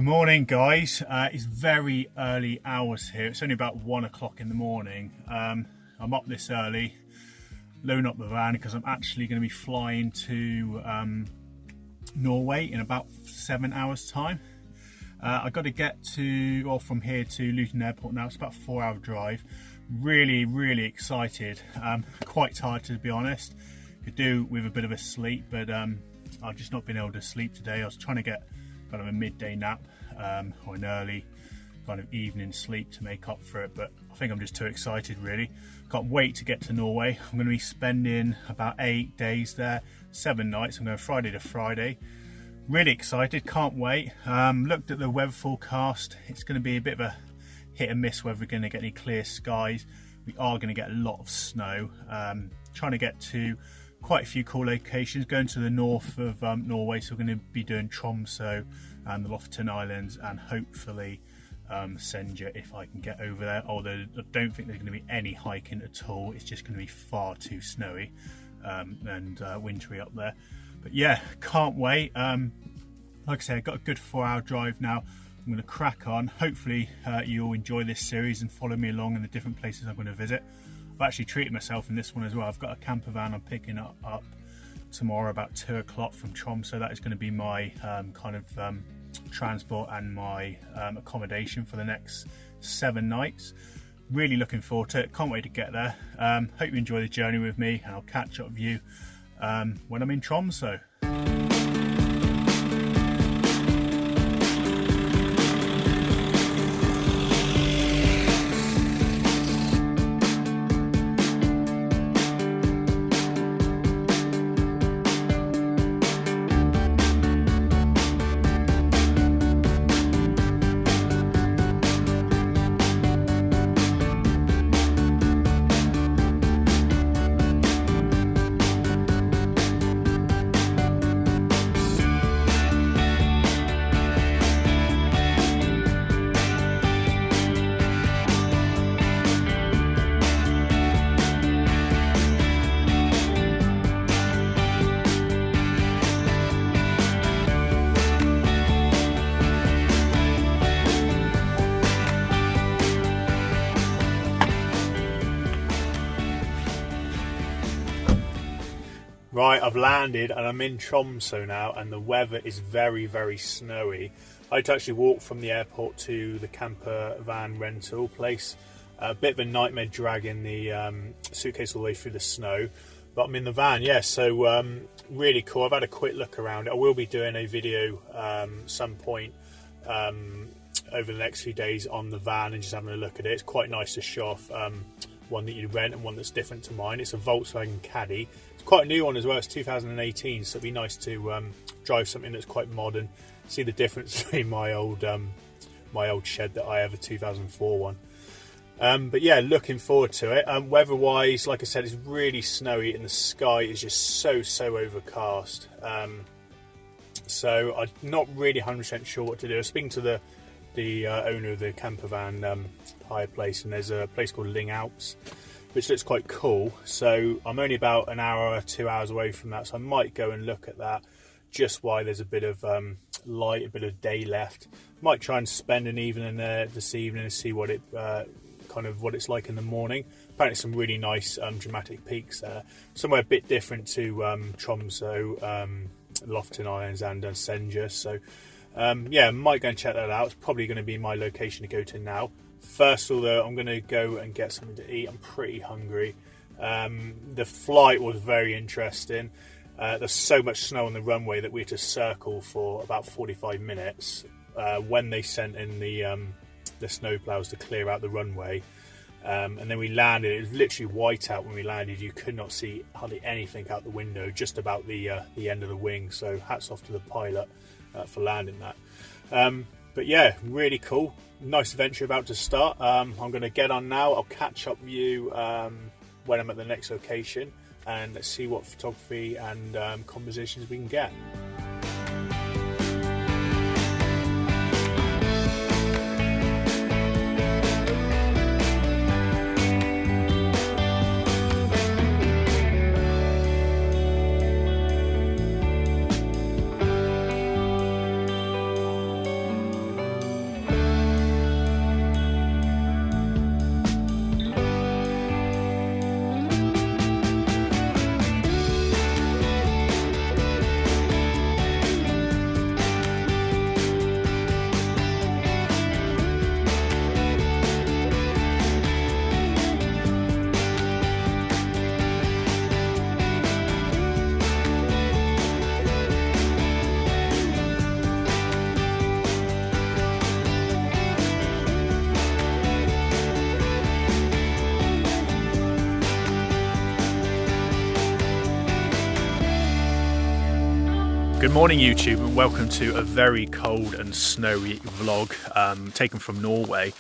Good morning, guys. It's very early hours here. It's only about 1 o'clock in the morning. I'm up this early, loading up the van because I'm actually going to be flying to Norway in about 7 hours time. I've got to get from here to Luton Airport now. It's about a 4-hour drive. Really excited. Quite tired, to be honest. Could do with a bit of a sleep, but I've just not been able to sleep today. I was trying to get kind of a midday nap or an early kind of evening sleep to make up for it, but I think I'm just too excited really. Can't wait to get to Norway. I'm going to be spending about 8 days there, 7 nights. I'm going Friday to Friday. Really excited, can't wait. Looked at the weather forecast. It's going to be a bit of a hit and miss whether we're going to get any clear skies. We are going to get a lot of snow. Trying to get to quite a few cool locations, going to the north of Norway, so we're going to be doing Tromsø and the Lofoten Islands, and hopefully Senja if I can get over there, although I don't think there's going to be any hiking at all. It's just going to be far too snowy and wintry up there. But yeah, can't wait. Like I say, I've got a good 4-hour drive now. I'm going to crack on. Hopefully you'll enjoy this series and follow me along in the different places I'm going to visit. I've actually treated myself in this one as well. I've got a camper van I'm picking up tomorrow about 2 o'clock from Tromsø. That is going to be my transport and my accommodation for the next 7 nights. Really looking forward to it. Can't wait to get there. Hope you enjoy the journey with me, and I'll catch up with you when I'm in Tromsø. Right, I've landed and I'm in Tromsø now, and the weather is very snowy. I had to actually walk from the airport to the camper van rental place. A bit of a nightmare dragging the suitcase all the way through the snow, but I'm in the van, yeah, so really cool. I've had a quick look around it. I will be doing a video some point over the next few days on the van and just having a look at it. It's quite nice to show off one that you rent and one that's different to mine. It's a Volkswagen Caddy. It's quite a new one as well. It's 2018, so it'd be nice to drive something that's quite modern. See the difference between my old shed that I have, a 2004 one. But yeah, looking forward to it. Weather-wise, like I said, it's really snowy and the sky is just so overcast. So I'm not really 100% sure what to do. I was speaking to the owner of the camper van hire place, and there's a place called Lyng Alps, which looks quite cool. So I'm only about an hour or 2 hours away from that, so I might go and look at that just while there's a bit of light, a bit of day left. Might try and spend an evening there this evening and see what what it's like in the morning. Apparently some really nice dramatic peaks there, somewhere a bit different to Tromsø, Lofoten Islands and Senja. So yeah, I might go and check that out. It's probably going to be my location to go to now. First of all, though, I'm going to go and get something to eat. I'm pretty hungry. The flight was very interesting. There's so much snow on the runway that we had to circle for about 45 minutes when they sent in the snowplows to clear out the runway. And then we landed. It was literally white out when we landed. You could not see hardly anything out the window, just about the end of the wing. So hats off to the pilot for landing that. But yeah, really cool. Nice adventure about to start. I'm going to get on now. I'll catch up with you when I'm at the next location, and let's see what photography and compositions we can get. Good morning YouTube, and welcome to a very cold and snowy vlog taken from Norway.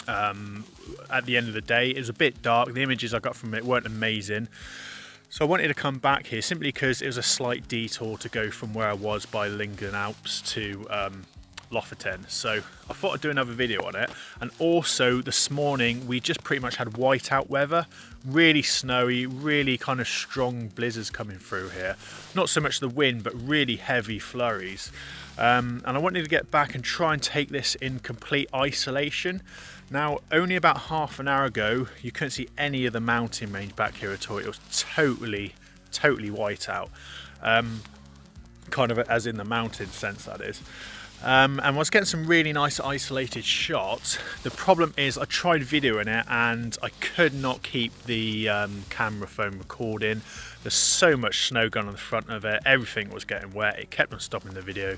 At the end of the day, it was a bit dark. The images I got from it weren't amazing, so I wanted to come back here simply because it was a slight detour to go from where I was by Lyngen Alps to Lofoten. So I thought I'd do another video on it. And also this morning we just pretty much had whiteout weather, really snowy, really kind of strong blizzards coming through here. Not so much the wind, but really heavy flurries. And I wanted to get back and try and take this in complete isolation. Now, only about half an hour ago, you couldn't see any of the mountain range back here at all. It was totally white out. Kind of as in the mountain sense, that is. And I was getting some really nice isolated shots. The problem is I tried videoing it and I could not keep the camera phone recording. There's so much snow going on the front of it. Everything was getting wet. It kept on stopping the video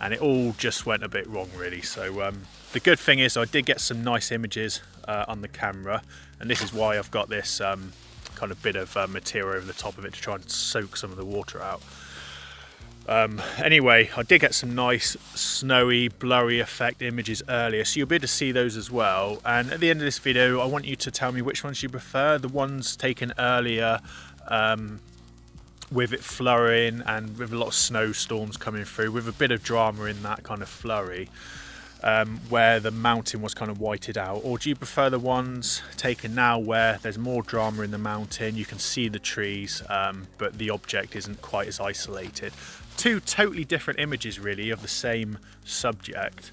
and it all just went a bit wrong really. So the good thing is I did get some nice images on the camera, and this is why I've got this kind of bit of material over the top of it to try and soak some of the water out. Anyway, I did get some nice snowy blurry effect images earlier, so you'll be able to see those as well. And at the end of this video I want you to tell me which ones you prefer. The ones taken earlier with it flurrying and with a lot of snowstorms coming through, with a bit of drama in that kind of flurry, where the mountain was kind of whited out, or do you prefer the ones taken now where there's more drama in the mountain, you can see the trees, but the object isn't quite as isolated? Two totally different images really of the same subject.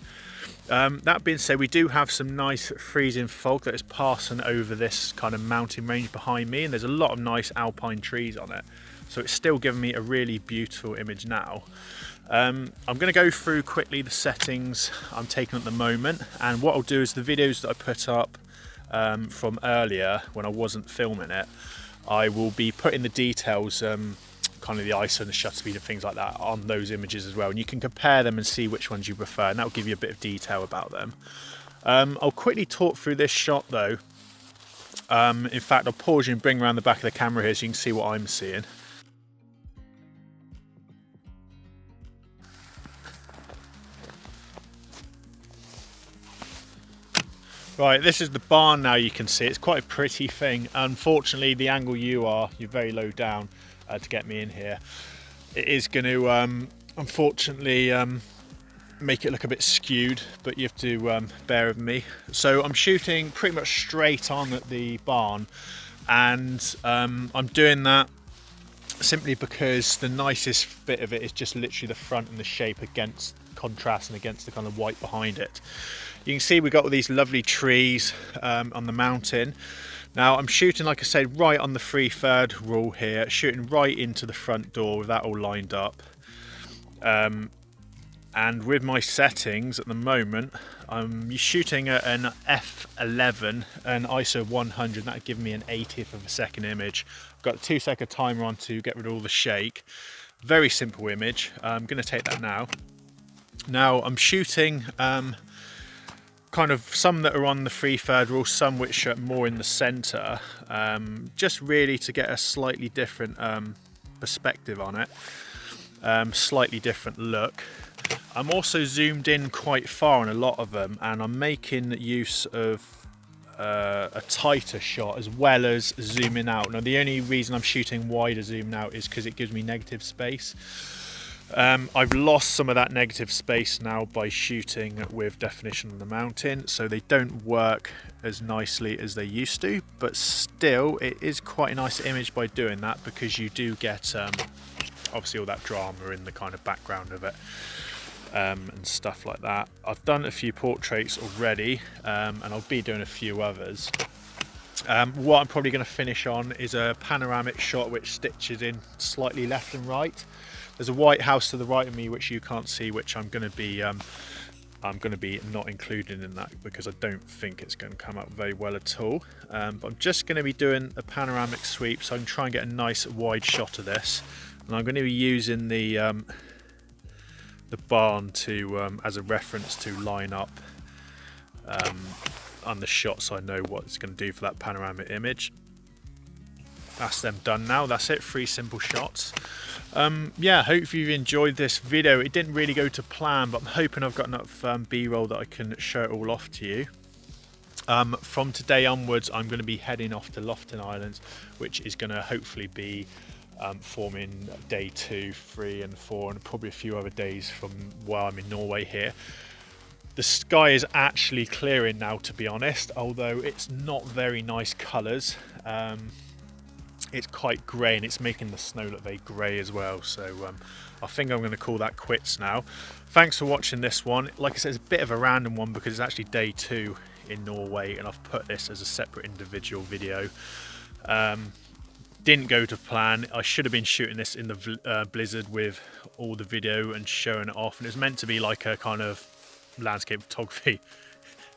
That being said, we do have some nice freezing fog that is passing over this kind of mountain range behind me, and there's a lot of nice alpine trees on it, so it's still giving me a really beautiful image now. I'm going to go through quickly the settings I'm taking at the moment, and what I'll do is the videos that I put up from earlier when I wasn't filming it, I will be putting the details, kind of the ISO and the shutter speed and things like that on those images as well, and you can compare them and see which ones you prefer, and that will give you a bit of detail about them. I'll quickly talk through this shot though. In fact, I'll pause you and bring around the back of the camera here so you can see what I'm seeing. Right, this is the barn now. You can see it's quite a pretty thing. Unfortunately, the angle you're very low down to get me in here. It is going to unfortunately make it look a bit skewed, but you have to bear with me. So I'm shooting pretty much straight on at the barn, and I'm doing that simply because the nicest bit of it is just literally the front and the shape against contrast and against the kind of white behind it. You can see we've got all these lovely trees on the mountain. Now I'm shooting, like I said, right on the 3/3 rule here, shooting right into the front door with that all lined up. And with my settings at the moment, I'm shooting at an f11 and ISO 100, that would give me an 80th of a second image. I've got a 2-second timer on to get rid of all the shake. Very simple image. I'm going to take that now. Now I'm shooting kind of some that are on the 3/3 rule, some which are more in the center, just really to get a slightly different perspective on it, slightly different look. I'm also zoomed in quite far on a lot of them, and I'm making use of a tighter shot as well as zooming out. Now the only reason I'm shooting wider zooming out is because it gives me negative space. I've lost some of that negative space now by shooting with definition on the mountain, so they don't work as nicely as they used to, but still it is quite a nice image by doing that, because you do get obviously all that drama in the kind of background of it, and stuff like that. I've done a few portraits already, and I'll be doing a few others. What I'm probably going to finish on is a panoramic shot which stitches in slightly left and right. There's a white house to the right of me which you can't see, which I'm going to be not including in that because I don't think it's going to come out very well at all. But I'm just going to be doing a panoramic sweep, so I can try and get a nice wide shot of this, and I'm going to be using the barn to as a reference to line up on the shot so I know what it's going to do for that panoramic image. That's them done now. That's it, 3 simple shots. Yeah, hope you've enjoyed this video. It didn't really go to plan, but I'm hoping I've got enough B-roll that I can show it all off to you. From today onwards, I'm going to be heading off to Lofton Islands, which is going to hopefully be forming day 2, 3 and 4, and probably a few other days from where I'm in Norway here. The sky is actually clearing now, to be honest, although it's not very nice colours. It's quite grey, and it's making the snow look very grey as well, so I think I'm going to call that quits now. Thanks for watching this one. Like I said, it's a bit of a random one because it's actually day 2 in Norway, and I've put this as a separate individual video. Didn't go to plan. I should have been shooting this in the blizzard with all the video and showing it off, and it was meant to be like a kind of landscape photography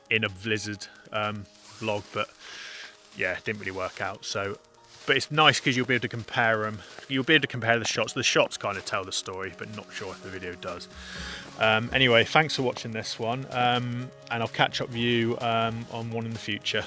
in a blizzard vlog, but yeah, it didn't really work out. So, but it's nice because you'll be able to compare them. You'll be able to compare the shots. The shots kind of tell the story, but not sure if the video does. Anyway, thanks for watching this one, and I'll catch up with you on one in the future.